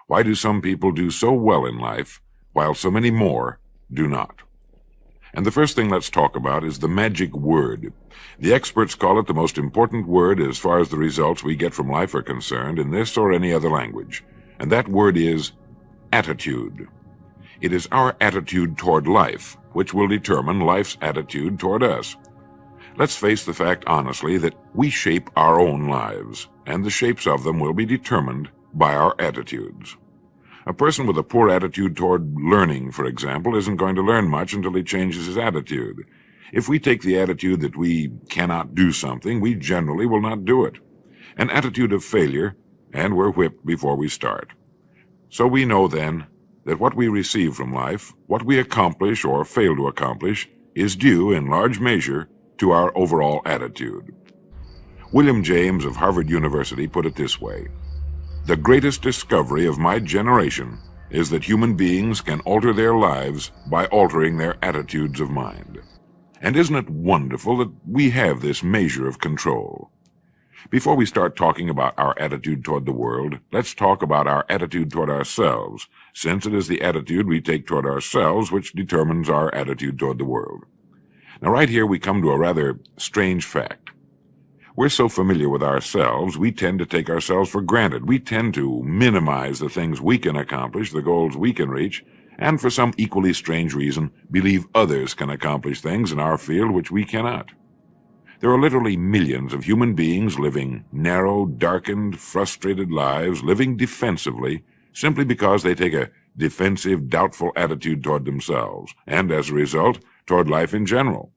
Why do some people do so well in life, while so many more do not? And the first thing let's talk about is the magic word. The experts call it the most important word as far as the results we get from life are concerned in this or any other language. And that word is attitude. It is our attitude toward life which will determine life's attitude toward us. Let's face the fact honestly that we shape our own lives, and the shapes of them will be determined by our attitudes. A person with a poor attitude toward learning, for example, isn't going to learn much until he changes his attitude. If we take the attitude that we cannot do something, we generally will not do it. An attitude of failure, and we're whipped before we start. So we know then that what we receive from life, what we accomplish or fail to accomplish, is due in large measure to our overall attitude. William James of Harvard University put it this way: "The greatest discovery of my generation is that human beings can alter their lives by altering their attitudes of mind." And isn't it wonderful that we have this measure of control? Before we start talking about our attitude toward the world, let's talk about our attitude toward ourselves, since it is the attitude we take toward ourselves which determines our attitude toward the world. Now, right here we come to a rather strange fact. We're so familiar with ourselves, we tend to take ourselves for granted. We tend to minimize the things we can accomplish, the goals we can reach, and for some equally strange reason, believe others can accomplish things in our field which we cannot. There are literally millions of human beings living narrow, darkened, frustrated lives, living defensively, simply because they take a defensive, doubtful attitude toward themselves, and as a result, toward life in general.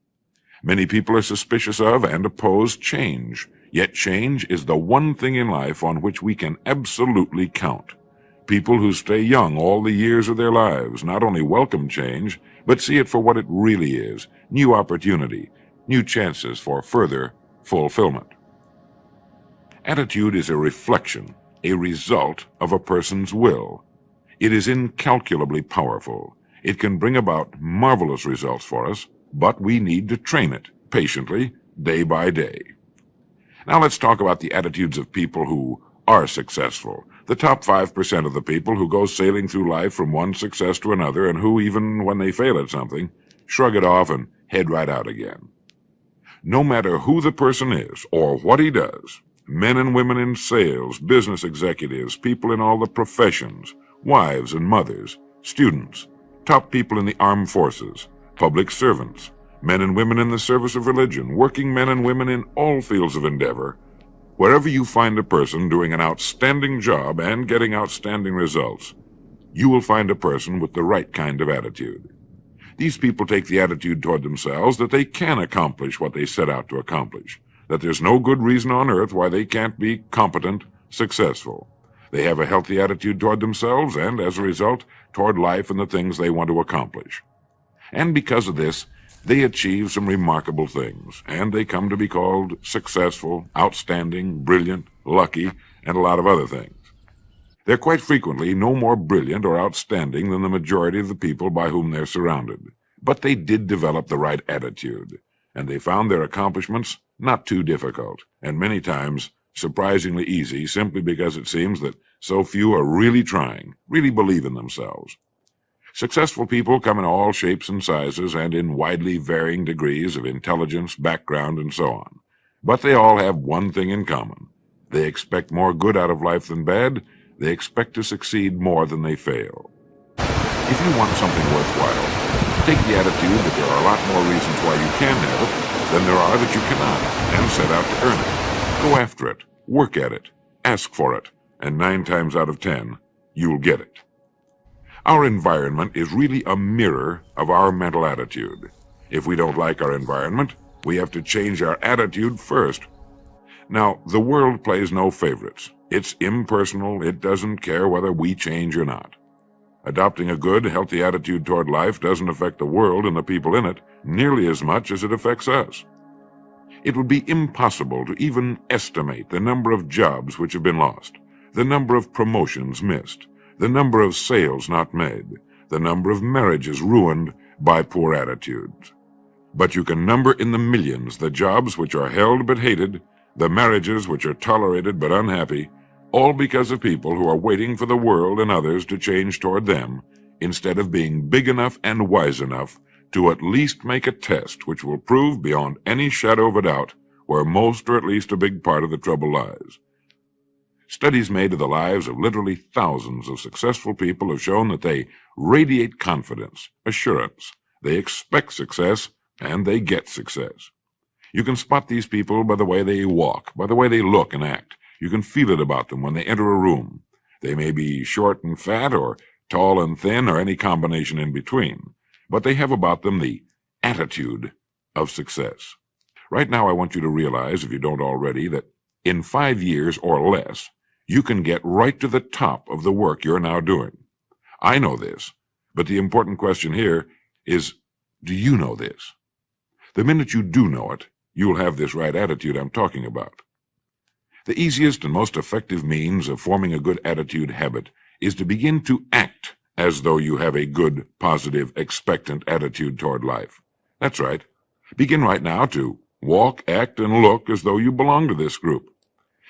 Many people are suspicious of and oppose change, yet change is the one thing in life on which we can absolutely count. People who stay young all the years of their lives not only welcome change, but see it for what it really is: new opportunity, new chances for further fulfillment. Attitude is a reflection, a result of a person's will. It is incalculably powerful. It can bring about marvelous results for us, but we need to train it patiently, day by day. Now let's talk about the attitudes of people who are successful. The top 5% of the people who go sailing through life from one success to another, and who, even when they fail at something, shrug it off and head right out again. No matter who the person is or what he does, men and women in sales, business executives, people in all the professions, wives and mothers, students, top people in the armed forces, public servants, men and women in the service of religion, working men and women in all fields of endeavor, wherever you find a person doing an outstanding job and getting outstanding results, you will find a person with the right kind of attitude. These people take the attitude toward themselves that they can accomplish what they set out to accomplish, that there's no good reason on earth why they can't be competent, successful. They have a healthy attitude toward themselves and, as a result, toward life and the things they want to accomplish. And because of this, they achieve some remarkable things, and they come to be called successful, outstanding, brilliant, lucky, and a lot of other things. They're quite frequently no more brilliant or outstanding than the majority of the people by whom they're surrounded. But they did develop the right attitude, and they found their accomplishments not too difficult, and many times surprisingly easy, simply because it seems that so few are really trying, really believe in themselves. Successful people come in all shapes and sizes and in widely varying degrees of intelligence, background, and so on. But they all have one thing in common. They expect more good out of life than bad. They expect to succeed more than they fail. If you want something worthwhile, take the attitude that there are a lot more reasons why you can have it than there are that you cannot, and set out to earn it. Go after it, work at it, ask for it, and 9 times out of 10, you'll get it. Our environment is really a mirror of our mental attitude. If we don't like our environment, we have to change our attitude first. Now, the world plays no favorites. It's impersonal. It doesn't care whether we change or not. Adopting a good, healthy attitude toward life doesn't affect the world and the people in it nearly as much as it affects us. It would be impossible to even estimate the number of jobs which have been lost, the number of promotions missed, the number of sales not made, the number of marriages ruined by poor attitudes. But you can number in the millions the jobs which are held but hated, the marriages which are tolerated but unhappy, all because of people who are waiting for the world and others to change toward them, instead of being big enough and wise enough to at least make a test which will prove beyond any shadow of a doubt where most or at least a big part of the trouble lies. Studies made of the lives of literally thousands of successful people have shown that they radiate confidence, assurance, they expect success, and they get success. You can spot these people by the way they walk, by the way they look and act. You can feel it about them when they enter a room. They may be short and fat, or tall and thin, or any combination in between, but they have about them the attitude of success. Right now, I want you to realize, if you don't already, that in 5 years or less, you can get right to the top of the work you're now doing. I know this, but the important question here is, do you know this? The minute you do know it, you'll have this right attitude I'm talking about. The easiest and most effective means of forming a good attitude habit is to begin to act as though you have a good, positive, expectant attitude toward life. That's right. Begin right now to walk, act, and look as though you belong to this group.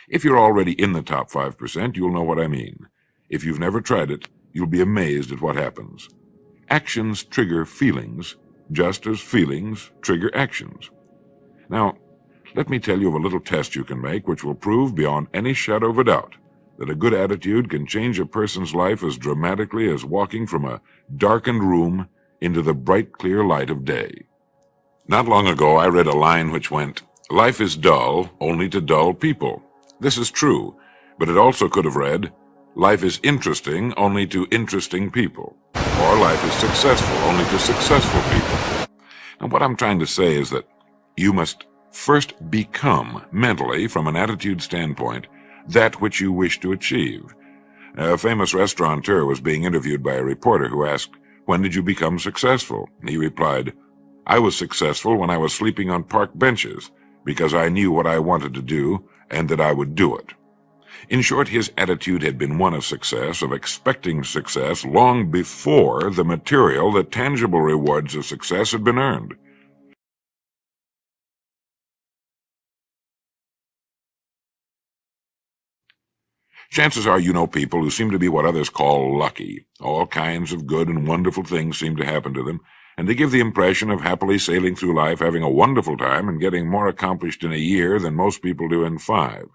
If you're already in the top 5%, you'll know what I mean. If you've never tried it, you'll be amazed at what happens. Actions trigger feelings, just as feelings trigger actions. Now, let me tell you of a little test you can make which will prove beyond any shadow of a doubt that a good attitude can change a person's life as dramatically as walking from a darkened room into the bright, clear light of day. Not long ago, I read a line which went, "Life is dull only to dull people." This is true, but it also could have read, "Life is interesting only to interesting people," or "Life is successful only to successful people." And what I'm trying to say is that you must first become, mentally, from an attitude standpoint, that which you wish to achieve. A famous restaurateur was being interviewed by a reporter who asked, "When did you become successful?" He replied, "I was successful when I was sleeping on park benches, because I knew what I wanted to do and that I would do it." In short, his attitude had been one of success, of expecting success, long before the material, the tangible rewards of success had been earned. Chances are you know people who seem to be what others call lucky. All kinds of good and wonderful things seem to happen to them, and they give the impression of happily sailing through life, having a wonderful time, and getting more accomplished in a year than most people do in 5.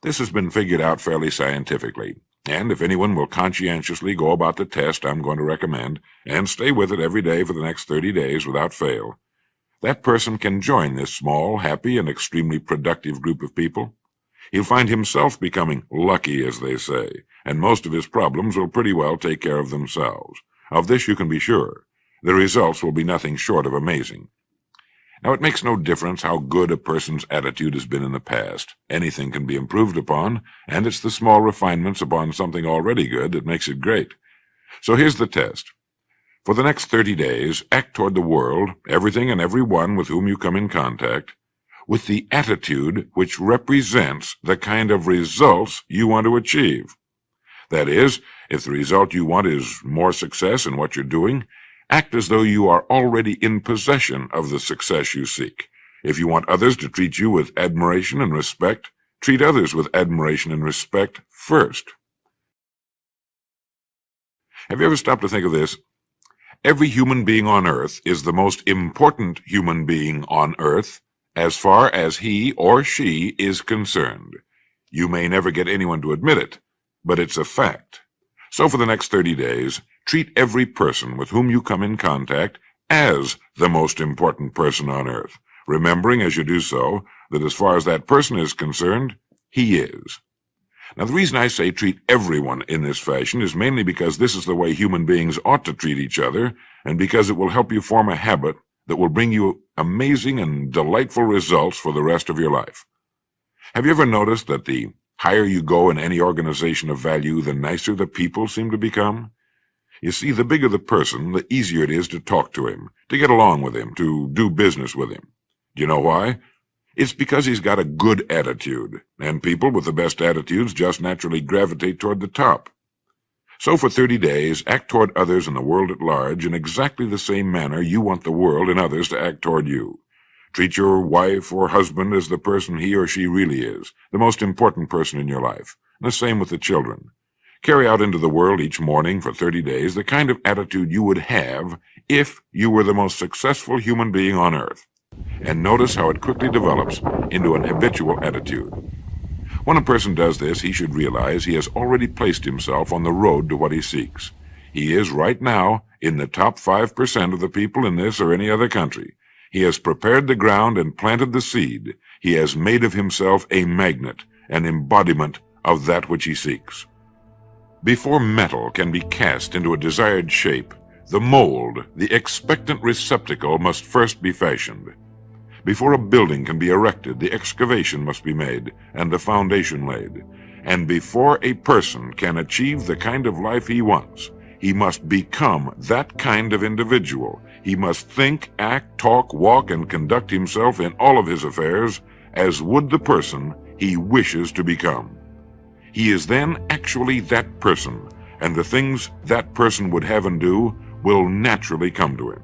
This has been figured out fairly scientifically, and if anyone will conscientiously go about the test I'm going to recommend, and stay with it every day for the next 30 days without fail, that person can join this small, happy, and extremely productive group of people. He'll find himself becoming lucky, as they say, and most of his problems will pretty well take care of themselves. Of this you can be sure. The results will be nothing short of amazing. Now, it makes no difference how good a person's attitude has been in the past. Anything can be improved upon, and it's the small refinements upon something already good that makes it great. So here's the test. For the next 30 days, act toward the world, everything and everyone with whom you come in contact, with the attitude which represents the kind of results you want to achieve. That is, if the result you want is more success in what you're doing, act as though you are already in possession of the success you seek. If you want others to treat you with admiration and respect, treat others with admiration and respect first. Have you ever stopped to think of this? Every human being on earth is the most important human being on earth as far as he or she is concerned. You may never get anyone to admit it, but it's a fact. So for the next 30 days, treat every person with whom you come in contact as the most important person on earth, remembering as you do so that as far as that person is concerned, he is. Now, the reason I say treat everyone in this fashion is mainly because this is the way human beings ought to treat each other, and because it will help you form a habit that will bring you amazing and delightful results for the rest of your life. Have you ever noticed that the higher you go in any organization of value, the nicer the people seem to become? You see, the bigger the person, the easier it is to talk to him, to get along with him, to do business with him. Do you know why? It's because he's got a good attitude, and people with the best attitudes just naturally gravitate toward the top. So for 30 days, act toward others and the world at large in exactly the same manner you want the world and others to act toward you. Treat your wife or husband as the person he or she really is, the most important person in your life. The same with the children. Carry out into the world each morning for 30 days the kind of attitude you would have if you were the most successful human being on earth. And notice how it quickly develops into an habitual attitude. When a person does this, he should realize he has already placed himself on the road to what he seeks. He is right now in the top 5% of the people in this or any other country. He has prepared the ground and planted the seed. He has made of himself a magnet, an embodiment of that which he seeks. Before metal can be cast into a desired shape, the mold, the expectant receptacle, must first be fashioned. Before a building can be erected, the excavation must be made and the foundation laid. And before a person can achieve the kind of life he wants, he must become that kind of individual. He must think, act, talk, walk, and conduct himself in all of his affairs as would the person he wishes to become. He is then actually that person, and the things that person would have and do will naturally come to him.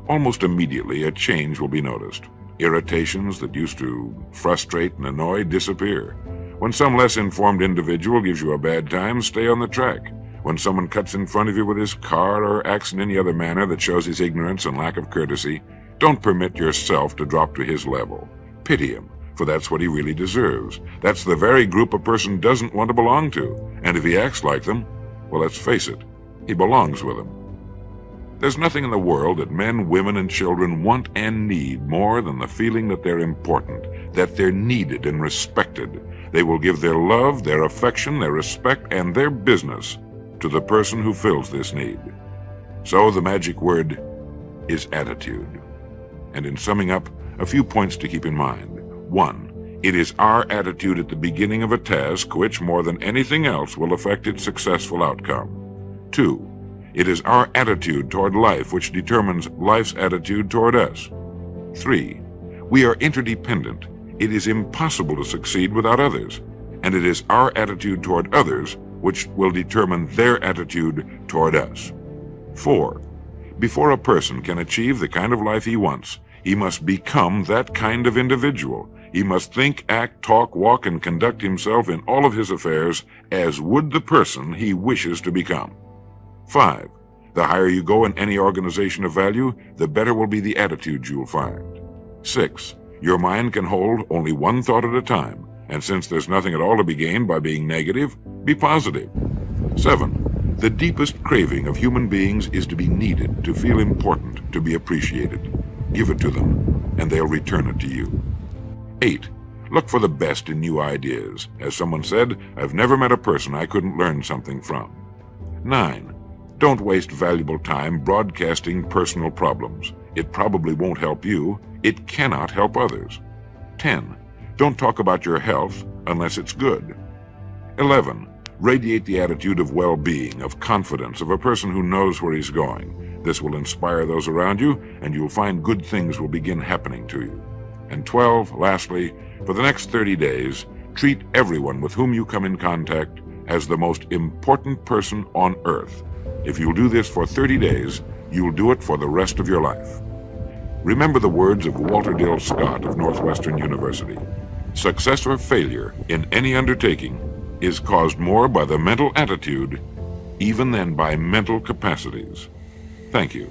Almost immediately, a change will be noticed. Irritations that used to frustrate and annoy disappear. When some less informed individual gives you a bad time, stay on the track. When someone cuts in front of you with his car or acts in any other manner that shows his ignorance and lack of courtesy, don't permit yourself to drop to his level. Pity him, for that's what he really deserves. That's the very group a person doesn't want to belong to. And if he acts like them, well, let's face it, he belongs with them. There's nothing in the world that men, women, and children want and need more than the feeling that they're important, that they're needed and respected. They will give their love, their affection, their respect, and their business to the person who fills this need. So the magic word is attitude. And in summing up, a few points to keep in mind. 1. It is our attitude at the beginning of a task which, more than anything else, will affect its successful outcome. 2. It is our attitude toward life which determines life's attitude toward us. 3. We are interdependent. It is impossible to succeed without others, and it is our attitude toward others which will determine their attitude toward us. 4. Before a person can achieve the kind of life he wants, he must become that kind of individual. He must think, act, talk, walk, and conduct himself in all of his affairs as would the person he wishes to become. 5. The higher you go in any organization of value, the better will be the attitude you'll find. 6. Your mind can hold only one thought at a time, and since there's nothing at all to be gained by being negative, be positive. 7. The deepest craving of human beings is to be needed, to feel important, to be appreciated. Give it to them, and they'll return it to you. 8. Look for the best in new ideas. As someone said, I've never met a person I couldn't learn something from. 9. Don't waste valuable time broadcasting personal problems. It probably won't help you. It cannot help others. 10. Don't talk about your health unless it's good. 11. Radiate the attitude of well-being, of confidence, of a person who knows where he's going. This will inspire those around you, and you'll find good things will begin happening to you. And 12, lastly, for the next 30 days, treat everyone with whom you come in contact as the most important person on earth. If you'll do this for 30 days, you'll do it for the rest of your life. Remember the words of Walter Dill Scott of Northwestern University. Success or failure in any undertaking is caused more by the mental attitude even than by mental capacities. Thank you.